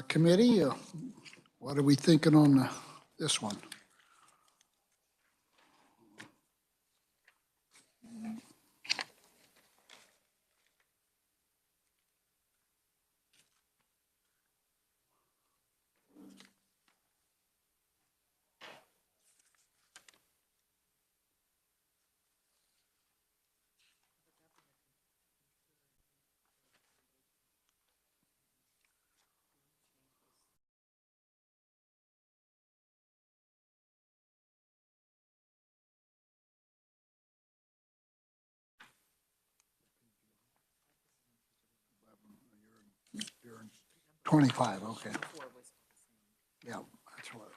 Committee, what are we thinking on this one? You're in 25, okay. Yeah, that's what.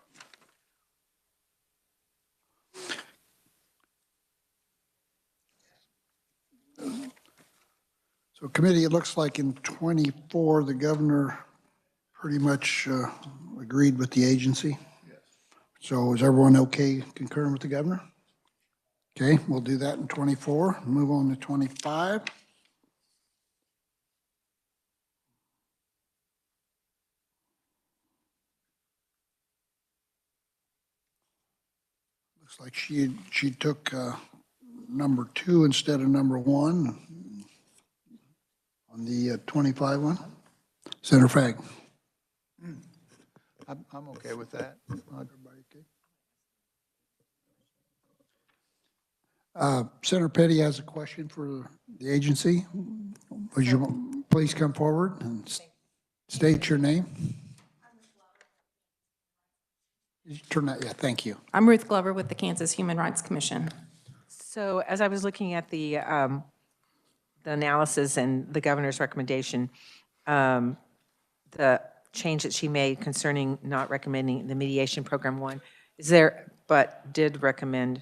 So committee, it looks like in 24, the governor pretty much agreed with the agency. Yes. So is everyone okay concurring with the governor? Okay, we'll do that in 24. Move on to 25. Looks like she took number 2 instead of number 1 on the 25 one. Senator Fagg. I'm okay with that. Everybody okay? Senator Petty has a question for the agency. Would you please come forward and state your name? Turn that, yeah, thank you. I'm Ruth Glover with the Kansas Human Rights Commission. So as I was looking at the analysis and the governor's recommendation, the change that she made concerning not recommending the mediation program 1, is there, but did recommend,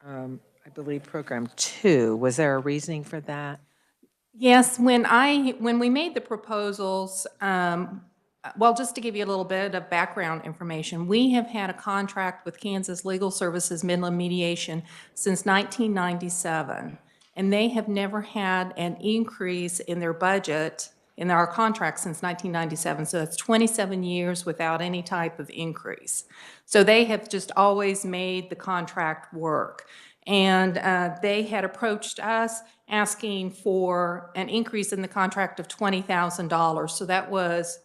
I believe, program 2. Was there a reasoning for that? Yes, when we made the proposals, well, just to give you a little bit of background information, we have had a contract with Kansas Legal Services Midland Mediation since 1997, and they have never had an increase in their budget in our contract since 1997. So that's 27 years without any type of increase. So they have just always made the contract work. And they had approached us asking for an increase in the contract of $20,000. So that was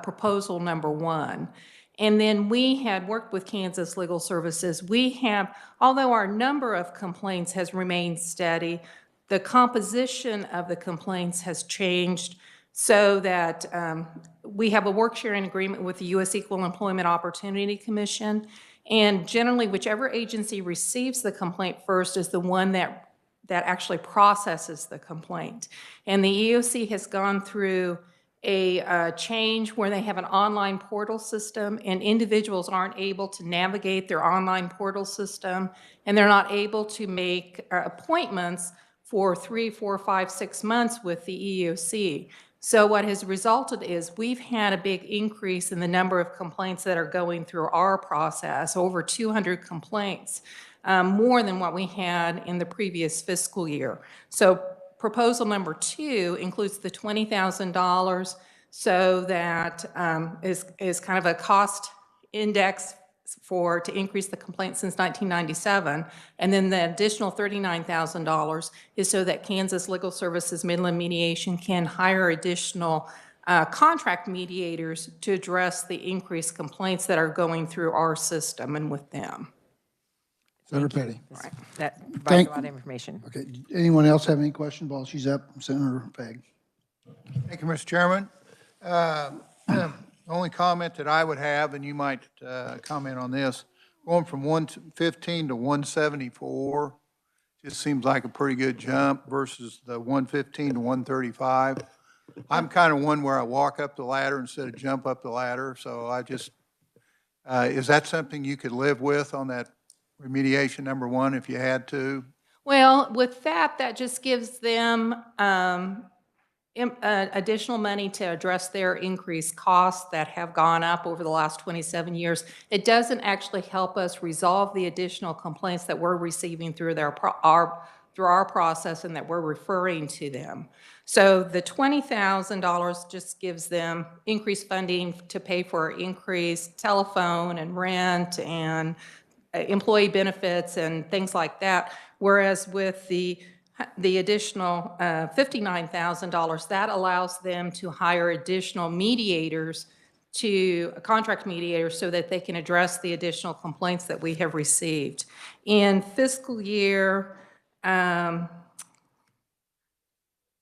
proposal number 1. And then we had worked with Kansas Legal Services. We have, although our number of complaints has remained steady, the composition of the complaints has changed so that we have a work sharing agreement with the U.S. Equal Employment Opportunity Commission. And generally, whichever agency receives the complaint first is the one that actually processes the complaint. And the EEOC has gone through a change where they have an online portal system, and individuals aren't able to navigate their online portal system, and they're not able to make appointments for 3, 4, 5, 6 months with the EEOC. So what has resulted is we've had a big increase in the number of complaints that are going through our process, over 200 complaints, more than what we had in the previous fiscal year. So proposal number 2 includes the $20,000, so that is kind of a cost index to increase the complaints since 1997, and then the additional $39,000 is so that Kansas Legal Services Midland Mediation can hire additional contract mediators to address the increased complaints that are going through our system and with them. Senator Petty. Right. That provides a lot of information. Okay, anyone else have any questions while she's up? Senator Fagg. Thank you, Mr. Chairman. The only comment that I would have, and you might comment on this, going from 115 to 174 just seems like a pretty good jump versus the 115 to 135. I'm kind of one where I walk up the ladder instead of jump up the ladder, so I just, is that something you could live with on that remediation number 1 if you had to? Well, with that just gives them additional money to address their increased costs that have gone up over the last 27 years. It doesn't actually help us resolve the additional complaints that we're receiving through our process and that we're referring to them. So the $20,000 just gives them increased funding to pay for increased telephone and rent and employee benefits and things like that. Whereas with the additional $59,000, that allows them to hire additional mediators contract mediators so that they can address the additional complaints that we have received. In fiscal year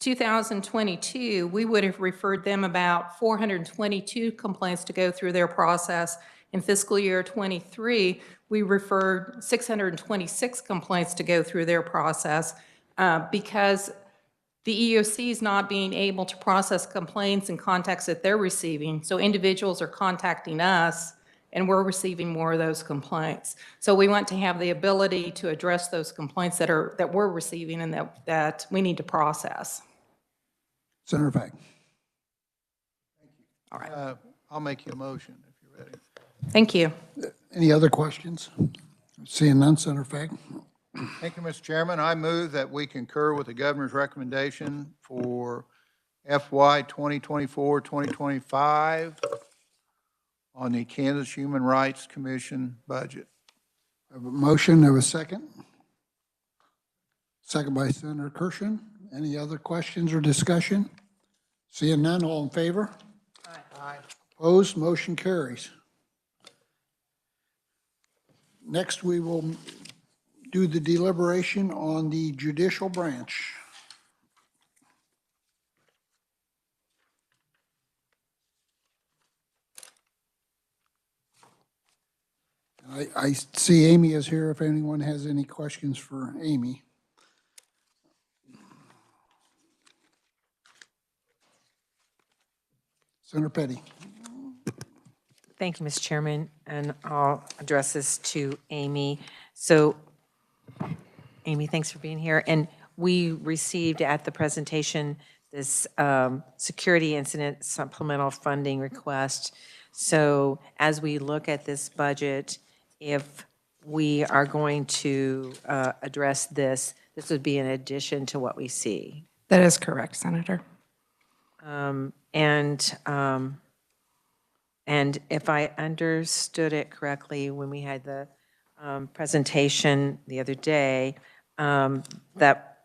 2022, we would have referred them about 422 complaints to go through their process. In fiscal year 23, we referred 626 complaints to go through their process because the EOC is not being able to process complaints and contacts that they're receiving. So individuals are contacting us and we're receiving more of those complaints. So we want to have the ability to address those complaints that we're receiving and that we need to process. Senator Fack. All right. I'll make you a motion if you're ready. Thank you. Any other questions? Seeing none, Senator Fack. Thank you, Mr. Chairman. I move that we concur with the governor's recommendation for FY 2024-2025 on the Kansas Human Rights Commission budget. I have a motion, I have a second. Second by Senator Kirshen. Any other questions or discussion? Seeing none, all in favor? Aye. Opposed, motion carries. Next, we will do the deliberation on the judicial branch. I see Amy is here if anyone has any questions for Amy. Senator Petty. Thank you, Mr. Chairman, and I'll address this to Amy. So, Amy, thanks for being here. And we received at the presentation this security incident supplemental funding request. So as we look at this budget, if we are going to address this, this would be in addition to what we see. That is correct, Senator. And if I understood it correctly, when we had the presentation the other day, that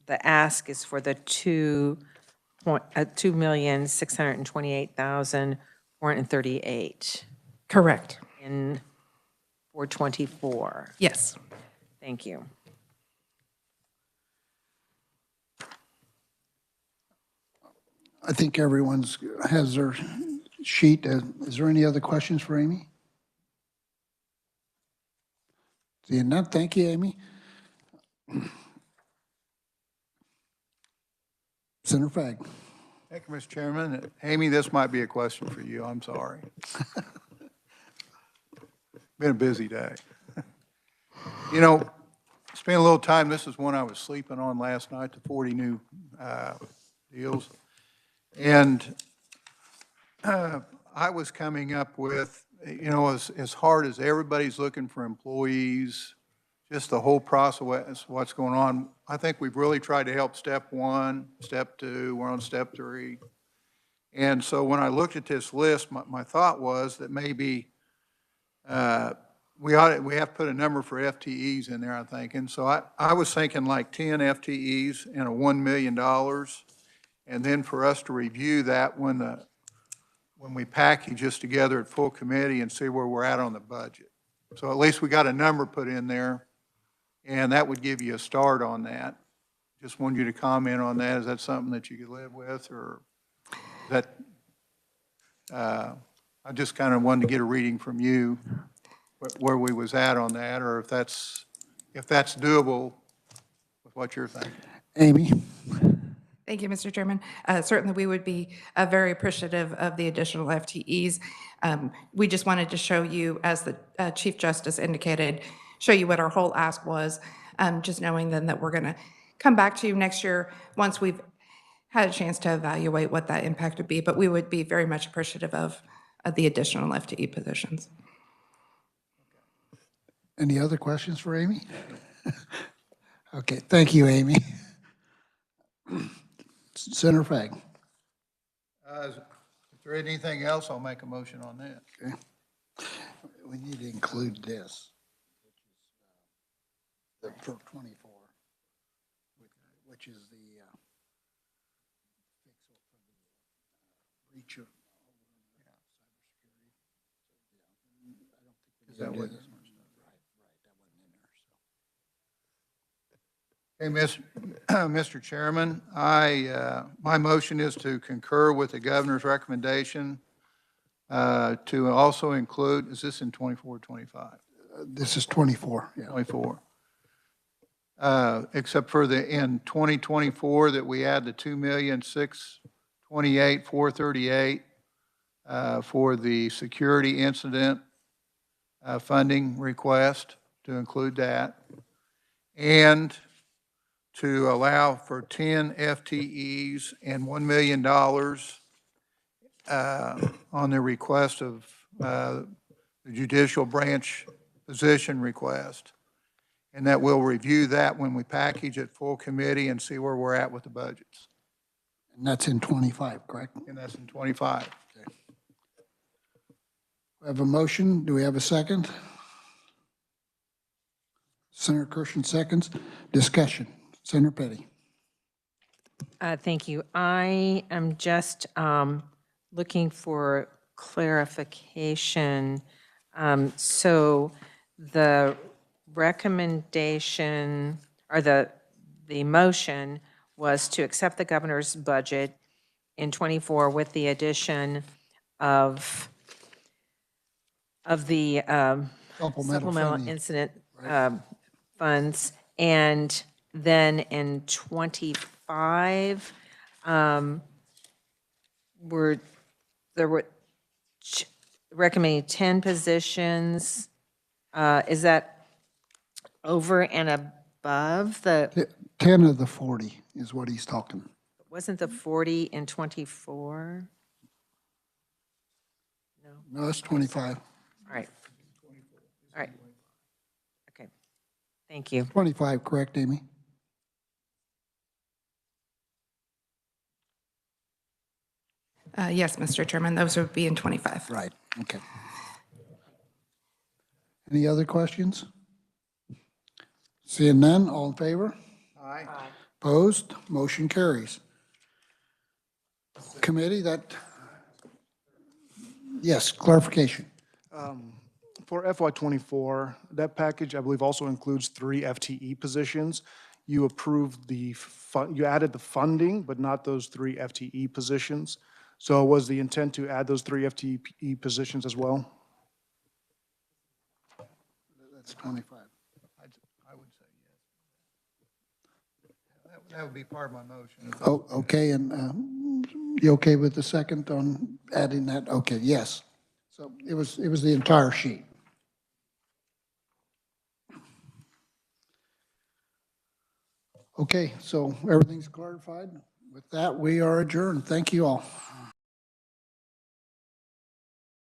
the ask is for the $2,628,438 Correct. in 424. Yes. Thank you. I think everyone's has their sheet. Is there any other questions for Amy? Seeing none, thank you, Amy. Senator Fagg. Thank you, Mr. Chairman. Amy, this might be a question for you. I'm sorry. Been a busy day. You know, spent a little time, this is one I was sleeping on last night, the 40 new deals. And I was coming up with, you know, as hard as everybody's looking for employees, just the whole process, what's going on, I think we've really tried to help step one, step two, we're on step three. And so when I looked at this list, my thought was that maybe we have to put a number for FTEs in there, I think. And so I was thinking like 10 FTEs and a $1 million. And then for us to review that when we package this together at full committee and see where we're at on the budget. So at least we got a number put in there, and that would give you a start on that. Just wanted you to comment on that. Is that something that you could live with, or is that, I just kind of wanted to get a reading from you where we was at on that, or if that's doable with what you're thinking. Amy. Thank you, Mr. Chairman. Certainly, we would be very appreciative of the additional FTEs. We just wanted to show you, as the Chief Justice indicated, show you what our whole ask was, just knowing then that we're going to come back to you next year once we've had a chance to evaluate what that impact would be. But we would be very much appreciative of the additional FTE positions. Any other questions for Amy? Okay, thank you, Amy. Senator Fag. If there anything else, I'll make a motion on that. Okay. We need to include this, for 24, which is the breach of cybersecurity. Is that what? Right, that wasn't in there, so. Hey, Mr. Chairman, my motion is to concur with the governor's recommendation to also include, is this in 24 or 25? This is 24, yeah. 24. Except for in 2024 that we add the 2,628,438 for the security incident funding request, to include that. And to allow for 10 FTEs and $1 million on the request of the judicial branch position request. And that we'll review that when we package it full committee and see where we're at with the budgets. And that's in 25, correct? And that's in 25. We have a motion. Do we have a second? Senator Kirshen seconds. Discussion. Senator Petty. Thank you. I am just looking for clarification. So the recommendation, or the motion was to accept the governor's budget in 24 with the addition of the supplemental funding. incident funds, and then in 25, there were recommending 10 positions. Is that over and above the, 10 of the 40 is what he's talking. wasn't the 40 in 24? No, it's 25. All right. All right. Okay. Thank you. 25, correct, Amy? Yes, Mr. Chairman, those would be in 25. Right, okay. Any other questions? Seeing none, all in favor? Aye. Opposed? Motion carries. Committee, yes, clarification. For FY '24, that package, I believe, also includes 3 FTE positions. You approved you added the funding, but not those 3 FTE positions. So was the intent to add those 3 FTE positions as well? That's 25. I would say yes. That would be part of my motion. Oh, okay, and you okay with the second on adding that? Okay, yes. So it was the entire sheet. Okay, so everything's clarified. With that, we are adjourned. Thank you all.